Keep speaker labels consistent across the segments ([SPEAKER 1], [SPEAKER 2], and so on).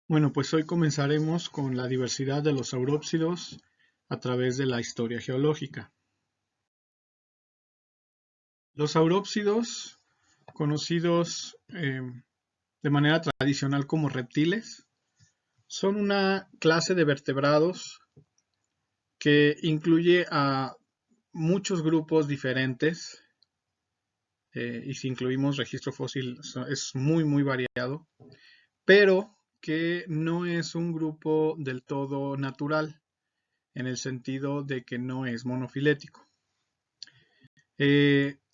[SPEAKER 1] Bueno, pues hoy comenzaremos con la diversidad de los saurópsidos a través de la historia geológica. Los saurópsidos, conocidos de manera tradicional como reptiles, son una clase de vertebrados que incluye a muchos grupos diferentes, y si incluimos registro fósil es muy variado, pero que no es un grupo del todo natural, en el sentido de que no es monofilético.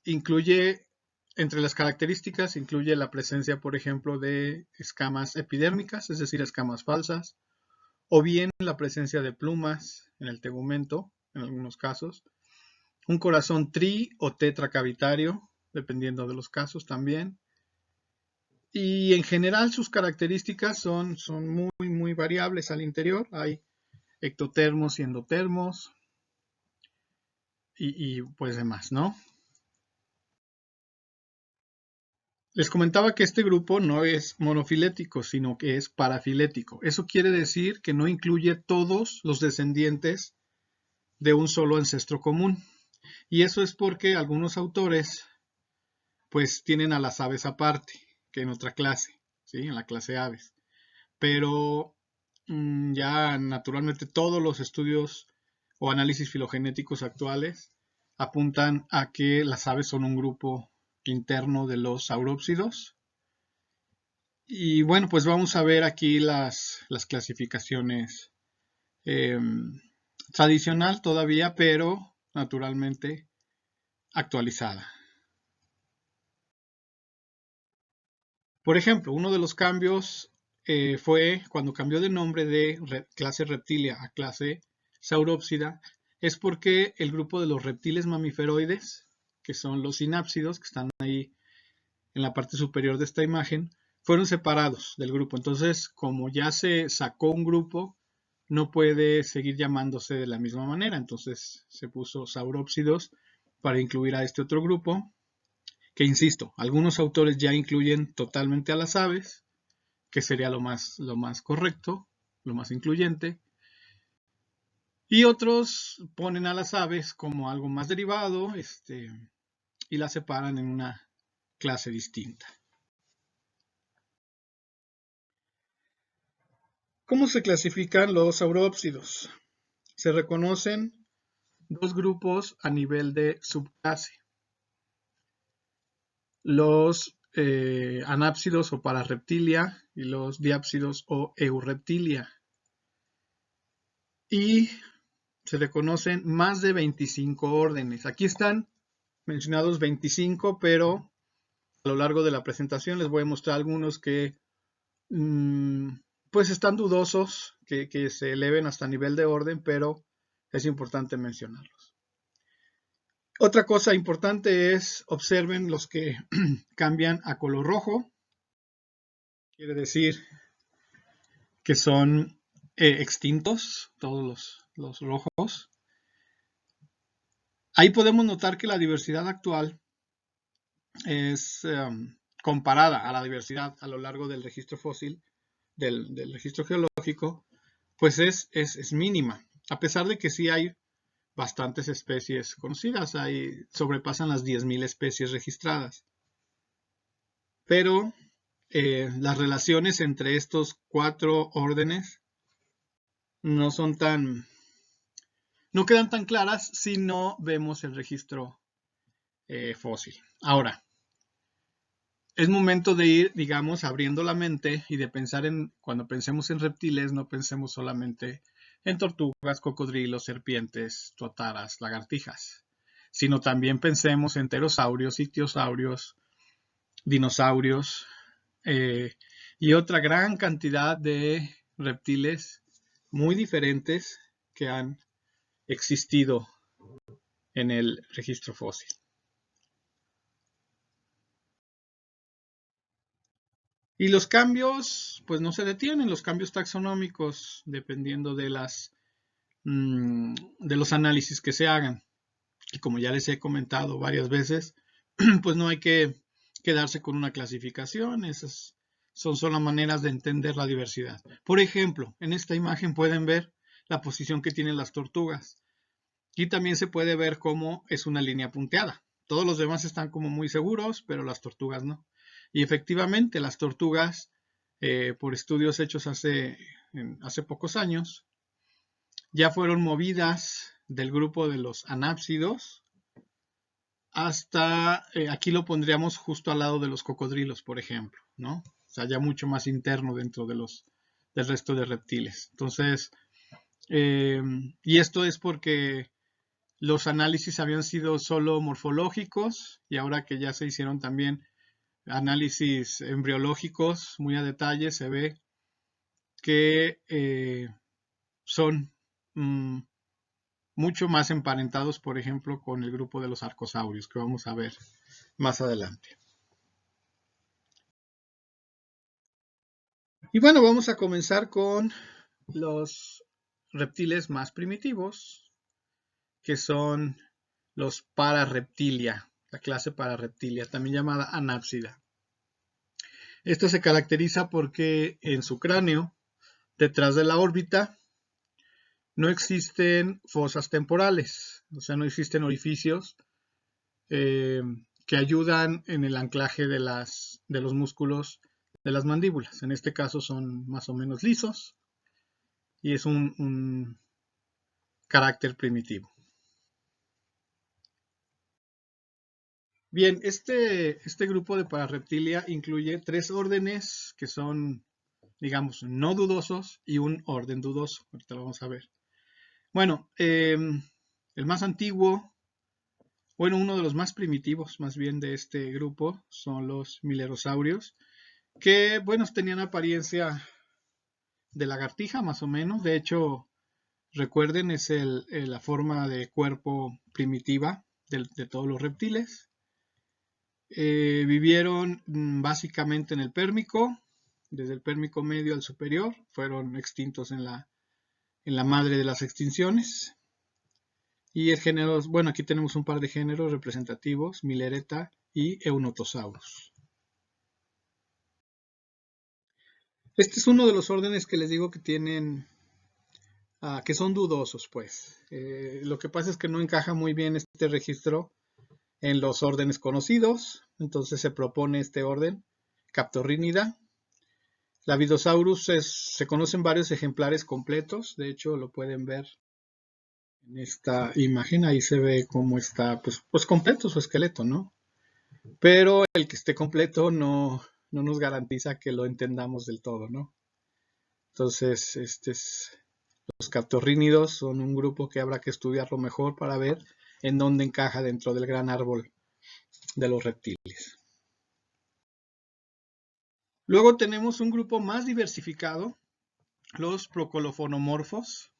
[SPEAKER 1] Incluye, entre las características, incluye la presencia, por ejemplo, de escamas epidérmicas, es decir, escamas falsas, o bien la presencia de plumas en el tegumento, en algunos casos, un corazón tri o tetracavitario, dependiendo de los casos también, y en general sus características son muy variables al interior. Hay ectotermos y endotermos y pues demás, ¿no? Les comentaba que este grupo no es monofilético, sino que es parafilético. Eso quiere decir que no incluye todos los descendientes de un solo ancestro común. Y eso es porque algunos autores pues tienen a las aves aparte, que en otra clase, ¿sí? En la clase aves. Pero ya naturalmente todos los estudios o análisis filogenéticos actuales apuntan a que las aves son un grupo interno de los saurópsidos. Y bueno, pues vamos a ver aquí las clasificaciones eh, tradicional todavía, pero naturalmente actualizada. Por ejemplo, uno de los cambios fue cuando cambió de nombre de clase reptilia a clase saurópsida, es porque el grupo de los reptiles mamiferoides, que son los sinápsidos, que están ahí en la parte superior de esta imagen, fueron separados del grupo. Entonces, como ya se sacó un grupo, no puede seguir llamándose de la misma manera. Entonces se puso saurópsidos para incluir a este otro grupo, que insisto, algunos autores ya incluyen totalmente a las aves, que sería lo más correcto, lo más incluyente, y otros ponen a las aves como algo más derivado, y las separan en una clase distinta. ¿Cómo se clasifican los saurópsidos? Se reconocen dos grupos a nivel de subclase. Los anápsidos o pararreptilia y los diápsidos o eureptilia. Y se reconocen más de 25 órdenes. Aquí están mencionados 25, pero a lo largo de la presentación les voy a mostrar algunos que pues están dudosos que se eleven hasta nivel de orden, pero es importante mencionarlos. Otra cosa importante es observen los que cambian a color rojo. Quiere decir que son extintos todos los rojos. Ahí podemos notar que la diversidad actual es comparada a la diversidad a lo largo del registro fósil, del registro geológico, pues es mínima, a pesar de que sí hay bastantes especies conocidas, sobrepasan las 10.000 especies registradas. Pero las relaciones entre estos 4 órdenes no son no quedan tan claras si no vemos el registro fósil. Ahora, es momento de ir, digamos, abriendo la mente y de pensar cuando pensemos en reptiles, no pensemos solamente en tortugas, cocodrilos, serpientes, tuataras, lagartijas, sino también pensemos en pterosaurios, ictiosaurios, dinosaurios y otra gran cantidad de reptiles muy diferentes que han existido en el registro fósil. Y los cambios, pues no se detienen, los cambios taxonómicos, dependiendo de los análisis que se hagan. Y como ya les he comentado varias veces, pues no hay que quedarse con una clasificación, esas son solo maneras de entender la diversidad. Por ejemplo, en esta imagen pueden ver la posición que tienen las tortugas. Y también se puede ver cómo es una línea punteada. Todos los demás están como muy seguros, pero las tortugas no. Y efectivamente, las tortugas, por estudios hechos hace pocos años, ya fueron movidas del grupo de los anápsidos hasta, aquí lo pondríamos justo al lado de los cocodrilos, por ejemplo, ¿no? O sea, ya mucho más interno dentro del resto de reptiles. Entonces, y esto es porque los análisis habían sido solo morfológicos y ahora que ya se hicieron también análisis embriológicos muy a detalle, se ve que son mucho más emparentados, por ejemplo, con el grupo de los arcosaurios, que vamos a ver más adelante. Y bueno, vamos a comenzar con los reptiles más primitivos, que son los Parareptilia, la clase Parareptilia, también llamada anápsida. Esto se caracteriza porque en su cráneo, detrás de la órbita, no existen fosas temporales, o sea, no existen orificios que ayudan en el anclaje de los músculos de las mandíbulas. En este caso son más o menos lisos y es un carácter primitivo. Bien, este grupo de Parareptilia incluye 3 órdenes que son, digamos, no dudosos y un orden dudoso. Ahorita lo vamos a ver. Bueno, el más antiguo, bueno, uno de los más primitivos más bien de este grupo son los milerosaurios, que, bueno, tenían apariencia de lagartija más o menos. De hecho, recuerden, es la forma de cuerpo primitiva de todos los reptiles. Vivieron básicamente en el Pérmico, desde el Pérmico medio al superior, fueron extintos en la madre de las extinciones. Y el género, bueno, aquí tenemos un par de géneros representativos, Milereta y Eunotosaurus. Este es uno de los órdenes que les digo que tienen, que son dudosos, pues. Lo que pasa es que no encaja muy bien este registro en los órdenes conocidos, entonces se propone este orden, Captorrínida. La Vidosaurus se conocen varios ejemplares completos, de hecho lo pueden ver en esta imagen, ahí se ve cómo está pues completo su esqueleto, ¿no? Pero el que esté completo no nos garantiza que lo entendamos del todo, ¿no? Entonces, los captorrínidos son un grupo que habrá que estudiarlo mejor para ver en dónde encaja dentro del gran árbol de los reptiles. Luego tenemos un grupo más diversificado, los procolofonomorfos.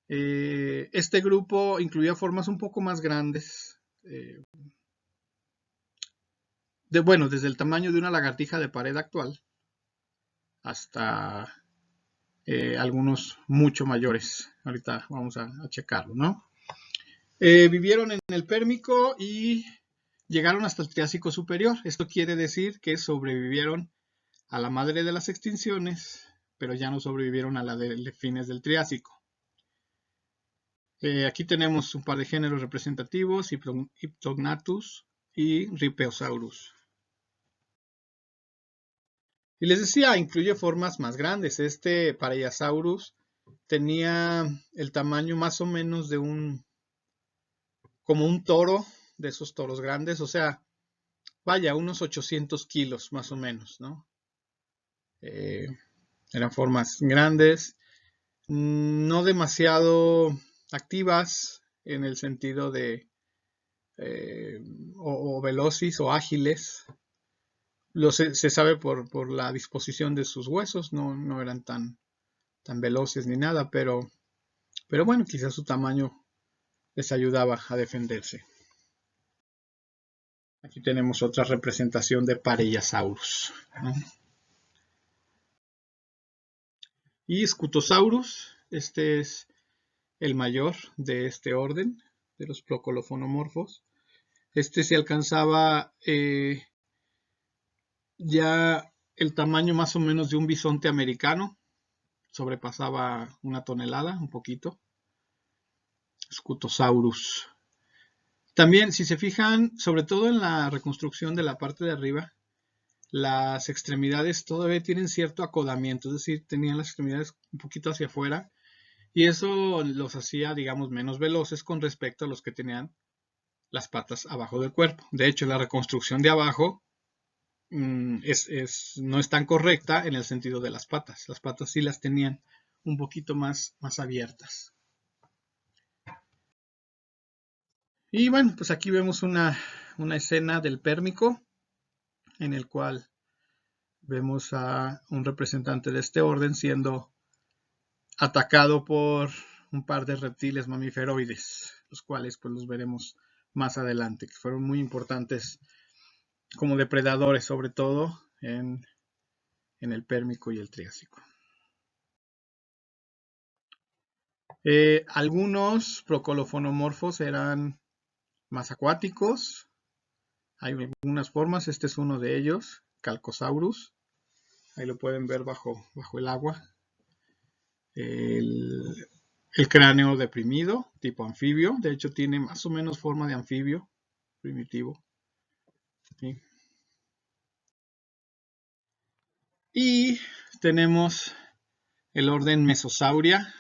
[SPEAKER 1] Este grupo incluía formas un poco más grandes, desde el tamaño de una lagartija de pared actual hasta algunos mucho mayores. Ahorita vamos a checarlo, ¿no? Vivieron en el Pérmico y llegaron hasta el Triásico superior. Esto quiere decir que sobrevivieron a la madre de las extinciones, pero ya no sobrevivieron a la de fines del Triásico. Aquí tenemos un par de géneros representativos, Hyptognathus y Rhipeosaurus. Y les decía, incluye formas más grandes. Este Parayasaurus tenía el tamaño más o menos de como un toro, de esos toros grandes, o sea, vaya, unos 800 kilos más o menos, ¿no? Eran formas grandes, no demasiado activas en el sentido de o velocis o ágiles. Se sabe por la disposición de sus huesos, no eran tan veloces ni nada, pero bueno, quizás su tamaño les ayudaba a defenderse. Aquí tenemos otra representación de Parayasaurus, ¿no? Y Scutosaurus, este es el mayor de este orden, de los procolofonomorfos. Este se alcanzaba ya el tamaño más o menos de un bisonte americano sobrepasaba 1 tonelada, un poquito. Scutosaurus. También, si se fijan, sobre todo en la reconstrucción de la parte de arriba, las extremidades todavía tienen cierto acodamiento, es decir, tenían las extremidades un poquito hacia afuera, y eso los hacía, digamos, menos veloces con respecto a los que tenían las patas abajo del cuerpo. De hecho, la reconstrucción de abajo no es tan correcta en el sentido de las patas. Las patas sí las tenían un poquito más abiertas. Y bueno, pues aquí vemos una escena del Pérmico, en el cual vemos a un representante de este orden siendo atacado por un par de reptiles mamíferoides, los cuales pues los veremos más adelante, que fueron muy importantes como depredadores, sobre todo en el Pérmico y el Triásico. Algunos procolofonomorfos eran más acuáticos. Hay algunas formas, este es uno de ellos, Calcosaurus. Ahí lo pueden ver bajo el agua. El cráneo deprimido, tipo anfibio. De hecho, tiene más o menos forma de anfibio primitivo. ¿Sí? Y tenemos el orden Mesosauria.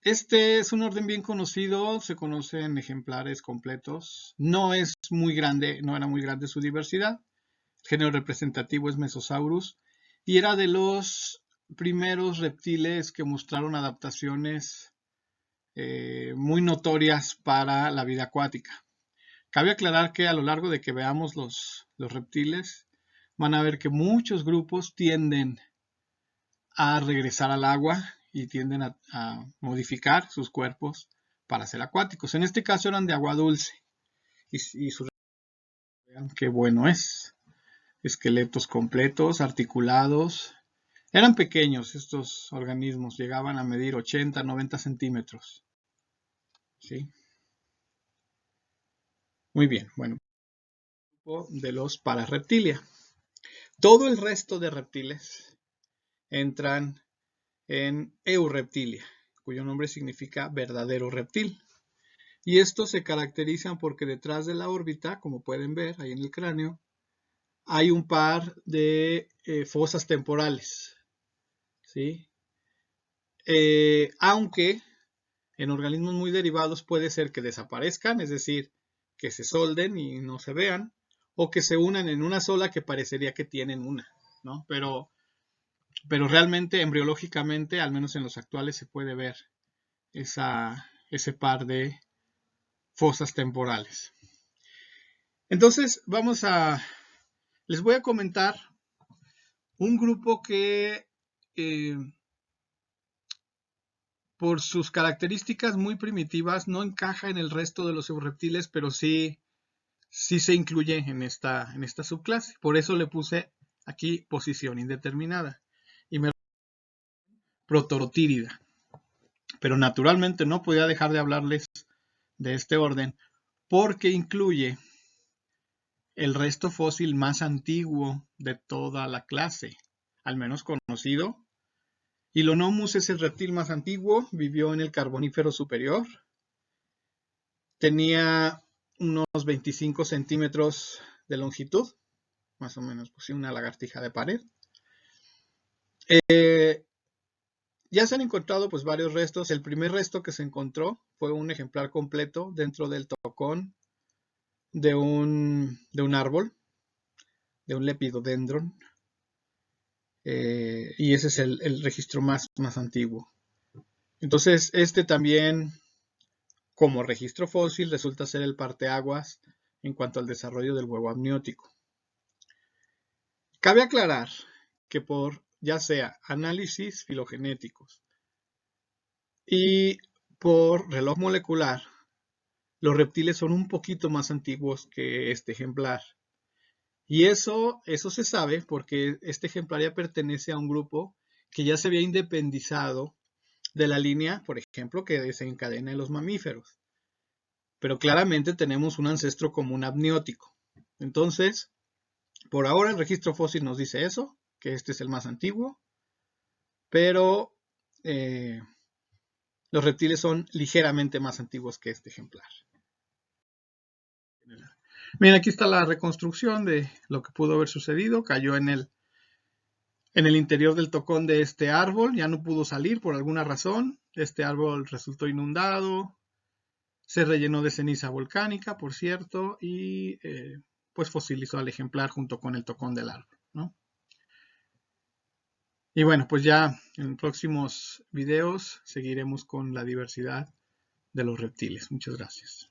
[SPEAKER 1] Este es un orden bien conocido, se conocen ejemplares completos. No es muy grande, no era muy grande su diversidad. El género representativo es Mesosaurus y era de los primeros reptiles que mostraron adaptaciones muy notorias para la vida acuática. Cabe aclarar que a lo largo de que veamos los reptiles, van a ver que muchos grupos tienden a regresar al agua y tienden a modificar sus cuerpos para ser acuáticos. En este caso eran de agua dulce. Y vean qué bueno es. Esqueletos completos, articulados. Eran pequeños estos organismos, llegaban a medir 80, 90 centímetros. ¿Sí? Muy bien, bueno. De los Parareptilia. Todo el resto de reptiles entran en Eureptilia, cuyo nombre significa verdadero reptil. Y estos se caracterizan porque detrás de la órbita, como pueden ver ahí en el cráneo, hay un par de fosas temporales. ¿Sí? Aunque en organismos muy derivados puede ser que desaparezcan, es decir, que se solden y no se vean, o que se unan en una sola que parecería que tienen una, ¿no? Pero realmente embriológicamente, al menos en los actuales, se puede ver ese par de fosas temporales. Entonces, les voy a comentar un grupo que por sus características muy primitivas no encaja en el resto de los eureptiles, pero sí se incluye en esta subclase. Por eso le puse aquí posición indeterminada. Y me Protorotírida. Pero naturalmente no podía dejar de hablarles de este orden porque incluye el resto fósil más antiguo de toda la clase, al menos conocido. Hylonomus es el reptil más antiguo, vivió en el Carbonífero superior. Tenía unos 25 centímetros de longitud, más o menos, pues una lagartija de pared. Ya se han encontrado pues varios restos. El primer resto que se encontró fue un ejemplar completo dentro del tocón de un árbol, de un lepidodendron. Y ese es el registro más antiguo. Entonces, este también, como registro fósil, resulta ser el parteaguas en cuanto al desarrollo del huevo amniótico. Cabe aclarar que por ya sea análisis filogenéticos y por reloj molecular, los reptiles son un poquito más antiguos que este ejemplar. Y eso se sabe porque este ejemplar ya pertenece a un grupo que ya se había independizado de la línea, por ejemplo, que desencadena en los mamíferos. Pero claramente tenemos un ancestro común amniótico. Entonces, Por ahora el registro fósil nos dice eso, que este es el más antiguo, pero los reptiles son ligeramente más antiguos que este ejemplar. Miren, aquí está la reconstrucción de lo que pudo haber sucedido. Cayó en el interior del tocón de este árbol, ya no pudo salir por alguna razón. Este árbol resultó inundado, se rellenó de ceniza volcánica, por cierto, y pues fosilizó al ejemplar junto con el tocón del árbol, ¿no? Y bueno, pues ya en próximos videos seguiremos con la diversidad de los reptiles. Muchas gracias.